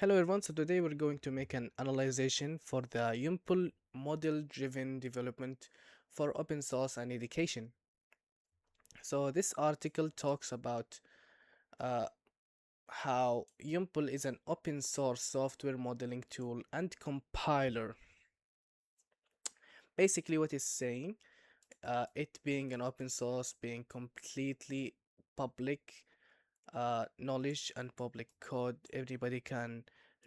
Hello everyone, so today we're going to make an analyzation for the UMPLE model-driven development for open source and education. So this article talks about uh, how UMPLE is an open source software modeling tool and compiler. Basically what it's saying, it being an open source, being completely public knowledge and public code, everybody can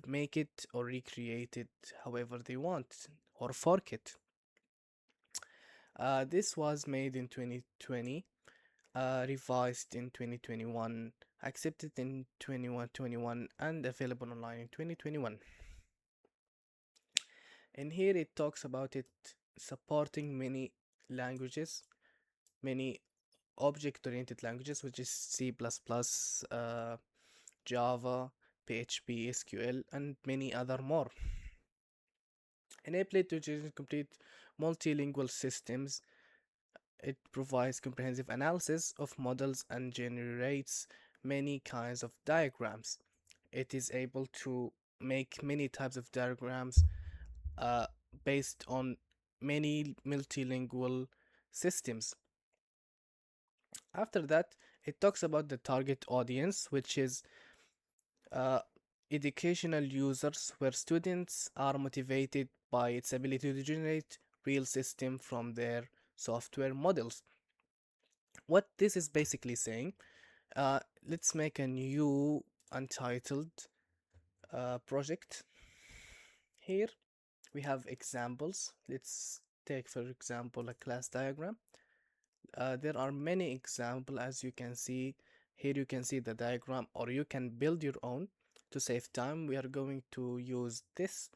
make it or recreate it however they want or fork it. This was made in 2020, revised in 2021, accepted in 2121, and available online in 2021. And here it talks about it supporting many languages, many object-oriented languages, which is C++, Java, PHP, SQL, and many other more. Enable it to generate complete multilingual systems. It provides comprehensive analysis of models and generates many kinds of diagrams. It is able to make many types of diagrams uh, based on many multilingual systems. After that, it talks about the target audience, which is uh, educational users, where students are motivated by its ability to generate real system from their software models. What this is basically saying, let's make a new untitled project. Here we have examples. Let's take for example a class diagram. There are many examples, as you can see. Here you can see the diagram, or you can build your own. To save time, we are going to use this,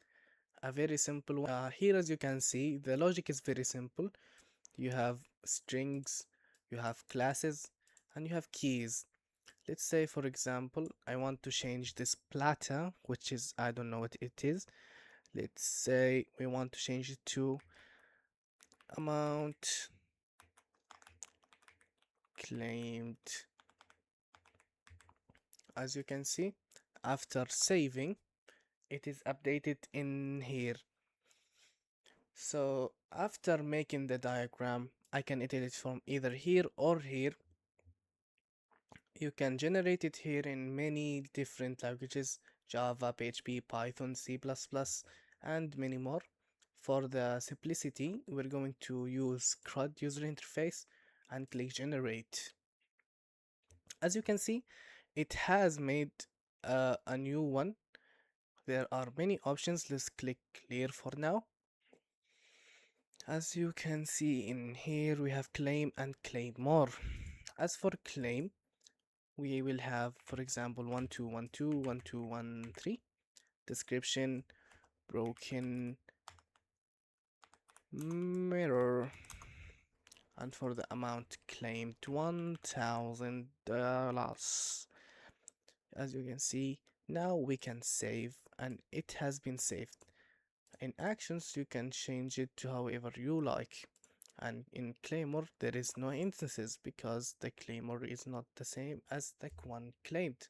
a very simple one. Here, as you can see, the logic is very simple. You have strings, you have classes, and you have keys. Let's say, for example, I want to change this plata, which is, I don't know what it is. Let's say we want to change it to amount claimed. As you can see, after saving, it is updated in here. So after making the diagram, I can edit it from either here or here. You can generate it here in many different languages: Java, PHP, Python, C++, and many more. For the simplicity, we're going to use CRUD user interface and click generate. As you can see, it has made a new one. There are many options. Let's click clear for now. As you can see in here, we have claim and claim more. As for claim, we will have, for example, 1212, 1213, description, broken mirror, and for the amount claimed, $1,000. As you can see, now we can save, and it has been saved. In actions, you can change it to however you like. And in claimer, there is no instances because the claimer is not the same as the one claimed.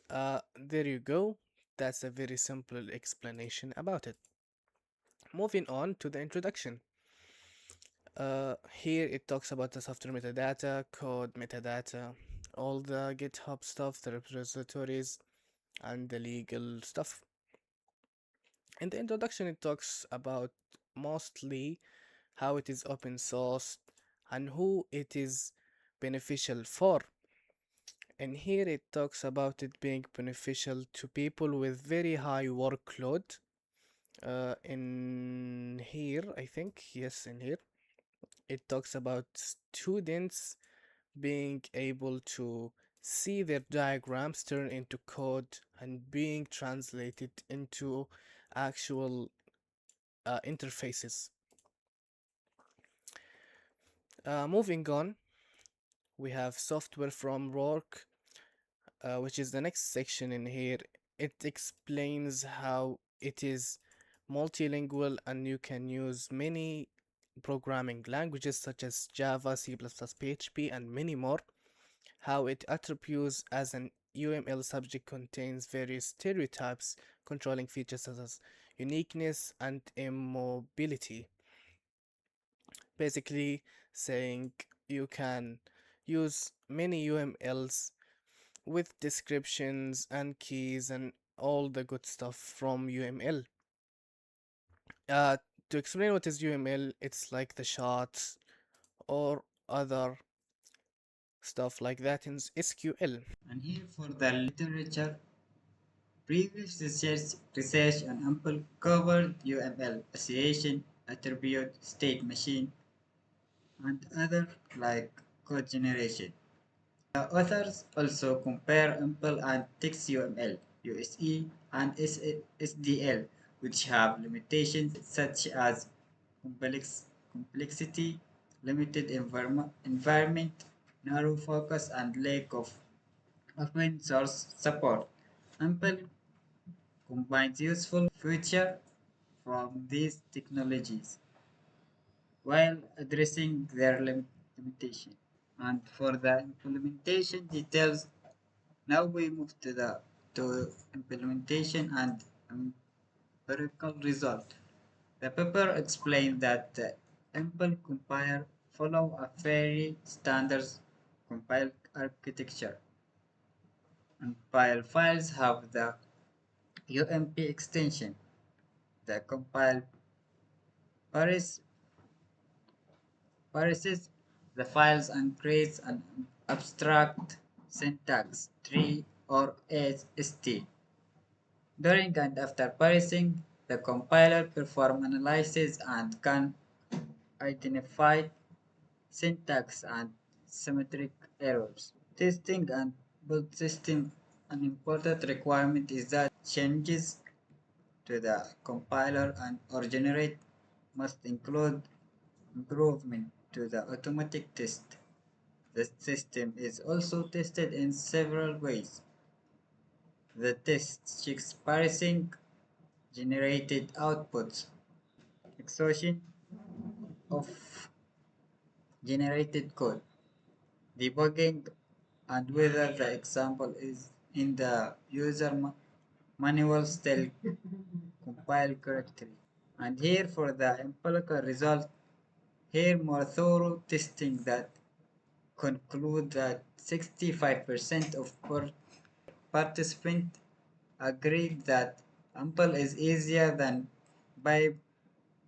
There you go. That's a very simple explanation about it. Moving on to the introduction. Here it talks about the software metadata, code metadata, all the GitHub stuff, the repositories, and the legal stuff. In the introduction, it talks about mostly how it is open source and who it is beneficial for. And here it talks about it being beneficial to people with very high workload. In here, I think, yes, in here, it talks about students being able to see their diagrams turn into code and being translated into actual interfaces. Moving on, we have software from work, which is the next section in here. It explains how it is multilingual and you can use many programming languages such as Java, C++, PHP, and many more. How it attributes as an UML subject contains various stereotypes controlling features such as uniqueness and immobility. Basically, saying you can use many UMLs with descriptions and keys and all the good stuff from UML. Uh, to explain what is UML, it's like the charts or other stuff like that in SQL. And here for the literature, previous research on UMPLE covered UML, association, attribute, state machine, and other like code generation. The authors also compare UMPLE and TextUML, USE, and SDL, which have limitations such as complexity, limited environment, narrow focus, and lack of open source support. UMPLE combines useful features from these technologies while addressing their limitation. And for the implementation details, now we move to implementation and empirical result. The paper explained that the Ample compiler follow a very standard compile architecture, and compile files have the UMP extension. The compile pares parses the files and creates an abstract syntax tree or AST. During and after parsing, the compiler performs analysis and can identify syntax and symmetric errors. Testing and build system. An important requirement is that changes to the compiler and or generate must include improvement to the automatic test. The system is also tested in several ways. The test checks parsing generated outputs, exhaustion of generated code, debugging, and whether the example is in the user manual still compiled correctly. And here for the empirical result, here more thorough testing that conclude that 65% of participants agreed that Ample is easier than by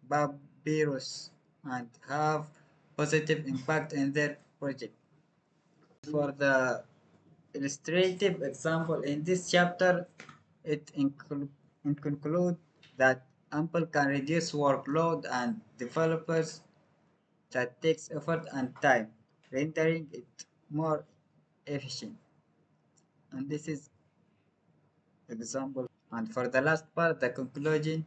Babyrus and have positive impact in their project. For the illustrative example in this chapter, it conclude that Ample can reduce workload and developers that takes effort and time, rendering it more efficient. And this is example. And for the last part, the conclusion,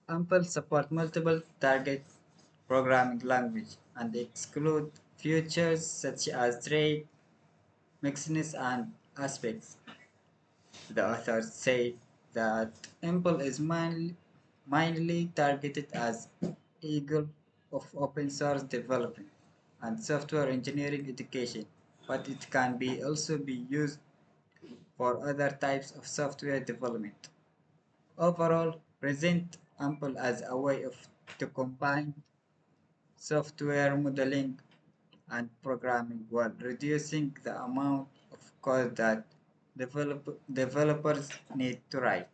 Ample support multiple target programming language and exclude features such as trait, mixedness, and aspects. The authors say that Ample is mainly targeted as eagle of open source development and software engineering education, but it can be also be used for other types of software development. Overall, present Ample as a way of to combine software modeling and programming while reducing the amount of code that developers need to write.